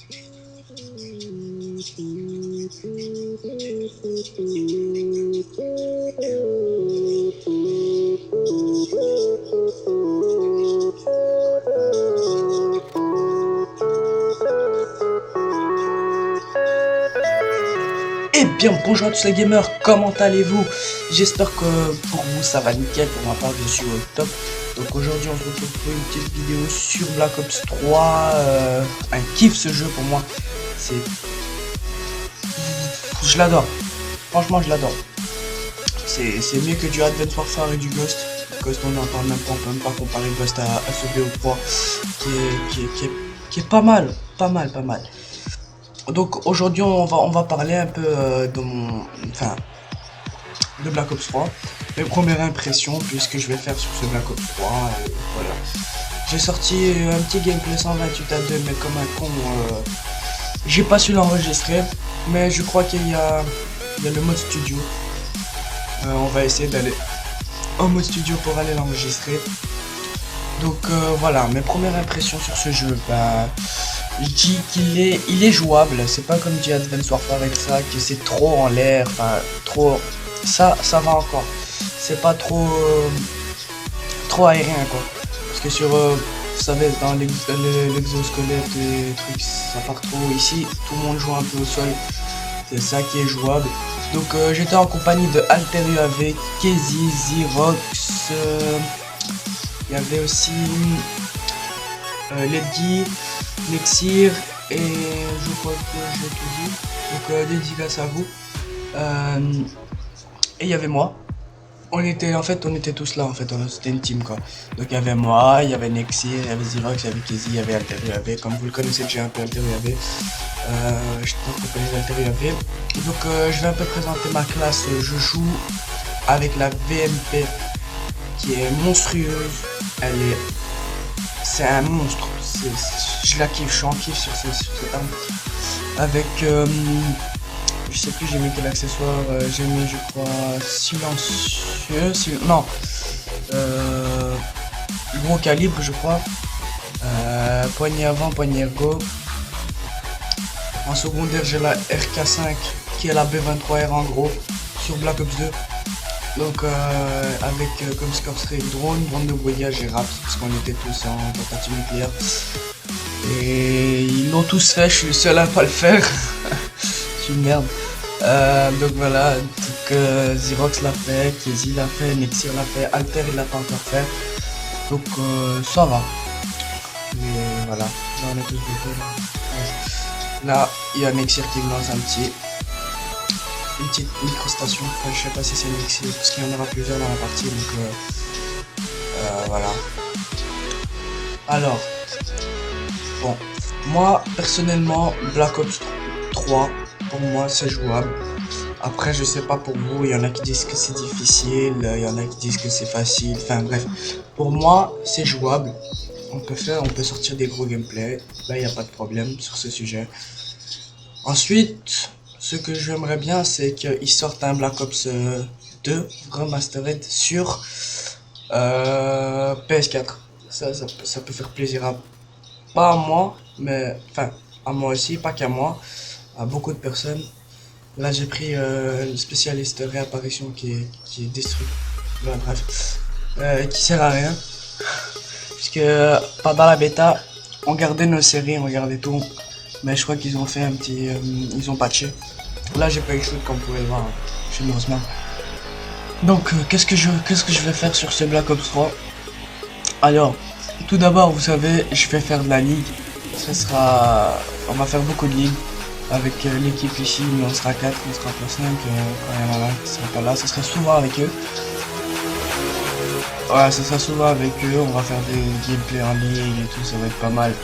Eh bien bonjour à tous les gamers, comment allez-vous? J'espère que pour vous ça va nickel, pour ma part je suis au top. Donc aujourd'hui on se retrouve pour une petite vidéo sur Black Ops 3, un kiff ce jeu pour moi, c'est... Je l'adore, franchement je l'adore. C'est mieux que du Advanced Warfare et du Ghost. Ghost on n'en parle même pas, on peut même pas comparer Ghost à ce BO3 qui est pas mal, pas mal. Donc aujourd'hui on va parler un peu de Black Ops 3, mes premières impressions, puisque je vais faire sur ce Black Ops 3, voilà. J'ai sorti un petit gameplay 128-2, mais comme un con, j'ai pas su l'enregistrer, mais je crois qu'il y a le mode studio. On va essayer d'aller en mode studio pour aller l'enregistrer. Donc voilà, mes premières impressions sur ce jeu, je dis qu'il est jouable, c'est pas comme du Advanced Warfare avec ça, que c'est trop en l'air, enfin trop, ça va encore, c'est pas trop aérien quoi, parce que sur, vous savez, dans l'exosquelette et trucs, ça part trop, ici tout le monde joue un peu au sol, c'est ça qui est jouable. Donc j'étais en compagnie de Alter UAV, Kezi, Zirox, il y avait aussi Ledgy, Nexir, et je crois que j'ai tout dit, donc dédicace à vous. Et il y avait moi, on était tous là en fait, c'était une team quoi. Donc il y avait moi, il y avait Nexir, il y avait Zirox, il y avait Kezi, il y avait Alter UAV, comme vous le connaissez déjà un peu Alter UAV. Je t'en compagnie d'Alter UAV. Donc je vais un peu présenter ma classe. Je joue avec la VMP qui est monstrueuse, c'est un monstre, je la kiffe, je suis en kiff sur cette arme. Avec, je sais plus j'ai mis quel accessoire, j'ai mis je crois silencieux, non, gros calibre je crois, poignée avant, poignée ergo. En secondaire j'ai la RK5 qui est la B23R en gros sur Black Ops 2. Donc avec comme score streak drone de voyage et rap, parce qu'on était tous en tentative nucléaire. Et ils l'ont tous fait, je suis le seul à pas le faire. Je suis une merde. Donc voilà, donc, Zirox l'a fait, Kezi l'a fait, Nexir l'a fait, Alter il l'a pas encore fait. Donc ça va. Mais voilà, là on est tous de là, il y a Nexir qui me lance une petite microstation, enfin, je sais pas si c'est une Nexir parce qu'il y en aura plusieurs dans la partie, donc voilà. Alors, bon, moi personnellement Black Ops 3 pour moi c'est jouable. Après je sais pas pour vous, il y en a qui disent que c'est difficile, il y en a qui disent que c'est facile, enfin bref, pour moi c'est jouable. On peut sortir des gros gameplays, là il n'y a pas de problème sur ce sujet. Ensuite, ce que j'aimerais bien, c'est qu'ils sortent un Black Ops 2 remastered sur PS4. Ça peut faire plaisir pas à moi, mais enfin à moi aussi, pas qu'à moi, à beaucoup de personnes. Là, j'ai pris le spécialiste réapparition qui est destruit. Ouais, bref, qui sert à rien, puisque pendant la bêta, on gardait nos séries, on gardait tout. Mais je crois qu'ils ont fait un petit... ils ont patché. Là j'ai pas eu shoot comme vous pouvez le voir, je suis une grosse merde. Donc qu'est-ce que je vais faire sur ce Black Ops 3? Alors, tout d'abord vous savez, je vais faire de la ligue. On va faire beaucoup de ligues avec l'équipe ici, mais on sera 4, on sera pas 5, quand il y en a qui sera pas là, ça sera souvent avec eux. Ouais, ça sera souvent avec eux, on va faire des gameplays en ligne et tout, ça va être pas mal.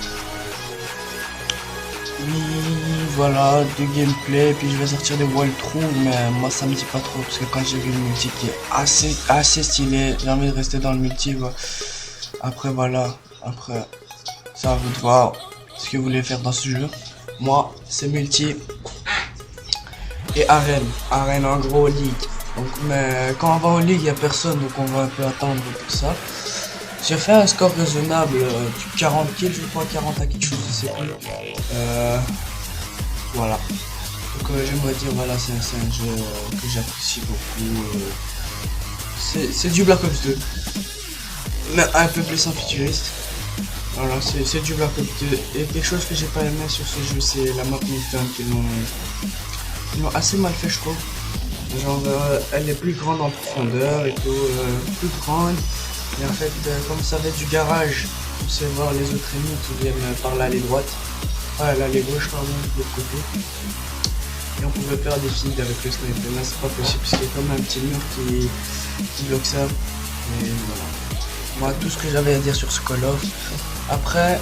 Oui, voilà, du gameplay, puis je vais sortir des walkthroughs, mais moi ça me dit pas trop, parce que quand j'ai vu le multi qui est assez stylé, j'ai envie de rester dans le multi, quoi. Après voilà, ça à vous de voir ce que vous voulez faire dans ce jeu. Moi, c'est multi et arène en gros ligue. Donc, mais quand on va en ligue, il y a personne, donc on va un peu attendre pour ça. J'ai fait un score raisonnable, 40 kills je crois, 40 à quelque chose, je sais plus. Voilà. Donc j'aimerais dire, voilà, c'est un jeu que j'apprécie beaucoup. C'est du Black Ops 2, mais un peu plus en futuriste. Voilà, c'est du Black Ops 2. Et quelque chose que j'ai pas aimé sur ce jeu, c'est la map Nocturne qu'ils l'ont assez mal fait, je trouve. Genre, elle est plus grande en profondeur et tout, plus grande. Et en fait, comme ça va être du garage, on sait voir les autres ennemis qui viennent par l'allée droite. Ah, l'allée gauche, pardon, de l'autre côté. Et on pouvait faire des feeds avec le sniper. Là, c'est pas possible parce qu'il y a comme un petit mur qui bloque ça. Et voilà. Moi, tout ce que j'avais à dire sur ce Call of. Après,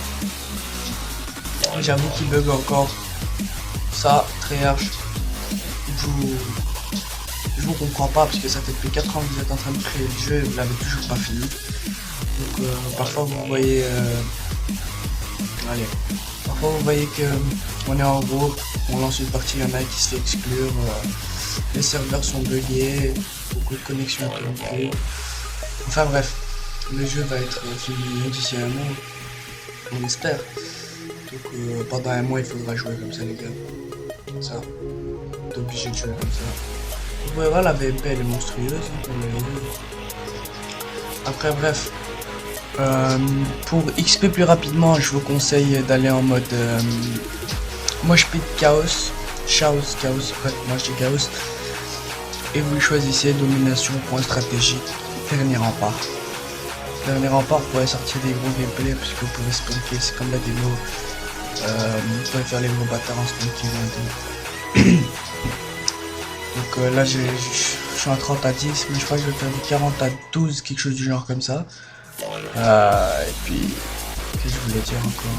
j'avoue qu'il bug encore. Ça, Treyarch, je vous comprends pas parce que ça fait depuis 4 ans que vous êtes en train de créer le jeu et vous l'avez toujours pas fini. Donc parfois vous voyez parfois vous voyez que on est en groupe, on lance une partie, il y en a qui se fait exclure, les serveurs sont buggés, beaucoup de connexions interrompues. Enfin bref, le jeu va être fini d'ici un mois, on espère. Donc pendant un mois il faudra jouer comme ça les gars. Ça, t'es obligé de jouer comme ça. Vous pouvez voir la VP elle est monstrueuse. Après bref, pour XP plus rapidement, je vous conseille d'aller en mode Mosh Pit Chaos, bref moi je dis Chaos. Et vous choisissez domination, point stratégique, dernier rempart. Dernier rempart pourrait sortir des gros gameplays parce que vous pouvez spanker, c'est comme la démo. Vous pouvez faire les gros bâtards en spanking. Donc là je suis en 30 à 10, mais je crois que je vais faire du 40 à 12, quelque chose du genre comme ça. Et puis, qu'est-ce que je voulais dire encore,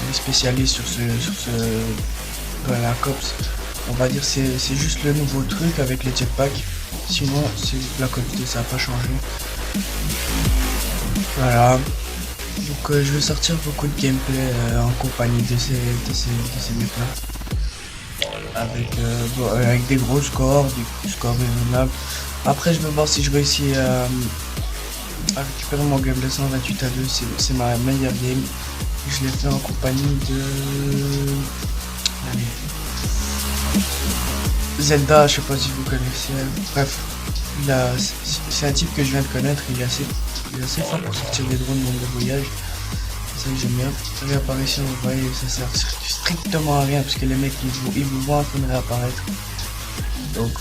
les spécialistes sur ce Black Ops, on va dire c'est juste le nouveau truc avec les jetpacks. Sinon, c'est Black Ops 2, ça n'a pas changé. Voilà. Donc je vais sortir beaucoup de gameplay en compagnie de ces mecs-là. Avec des gros scores, des scores raisonnables. Après je vais voir si je réussis à récupérer mon game de 128 à 2, c'est ma meilleure game. Je l'ai fait en compagnie de Zelda, je sais pas si vous connaissez. Bref, c'est un type que je viens de connaître, il est assez fort pour sortir des drones dans le voyage. C'est ça que j'aime bien. Réapparition, vous voyez, ça sert strictement à rien parce que les mecs ils vous voient en train de réapparaître. Donc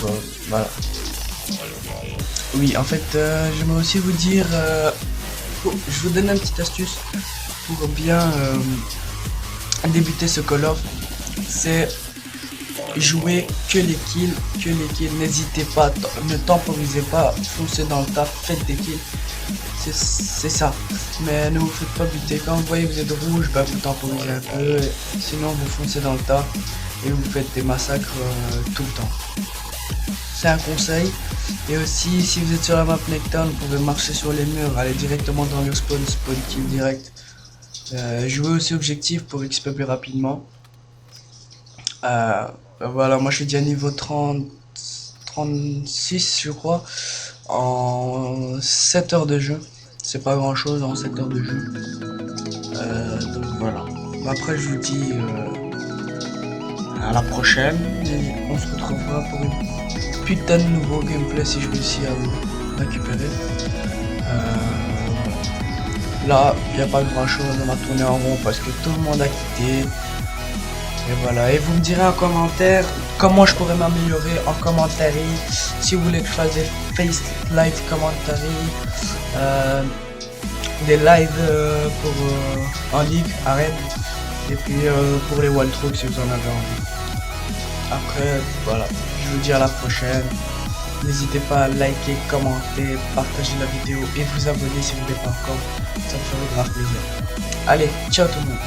voilà. Oui, en fait, j'aimerais aussi vous dire, je vous donne une petite astuce pour bien débuter ce Call of, c'est jouer que les kills, n'hésitez pas, ne temporisez pas, foncez dans le tas, faites des kills, c'est ça, mais ne vous faites pas buter. Quand vous voyez que vous êtes rouge, bah vous temporisez un peu, sinon vous foncez dans le tas et vous faites des massacres tout le temps. C'est un conseil. Et aussi, si vous êtes sur la map Nocturne, vous pouvez marcher sur les murs, aller directement dans le spawn kill direct. Jouer aussi objectif pour XP plus rapidement. Voilà, moi je suis déjà niveau 36 je crois, en 7 heures de jeu. C'est pas grand chose en 7 heures de jeu. Donc voilà. Après je vous dis à la prochaine. Et on se retrouvera pour une putain de nouveau gameplay si je réussis à vous récupérer. Là, il n'y a pas grand chose, on va tourner en rond parce que tout le monde a quitté. Et voilà, et vous me direz en commentaire comment je pourrais m'améliorer en commentaire. Si vous voulez que je fasse des face live commentaires, des lives en ligue, arène, et puis pour les wall trucks si vous en avez envie. Après, voilà, je vous dis à la prochaine. N'hésitez pas à liker, commenter, partager la vidéo et vous abonner si vous ne l'êtes pas encore. Ça me ferait grave plaisir. Allez, ciao tout le monde.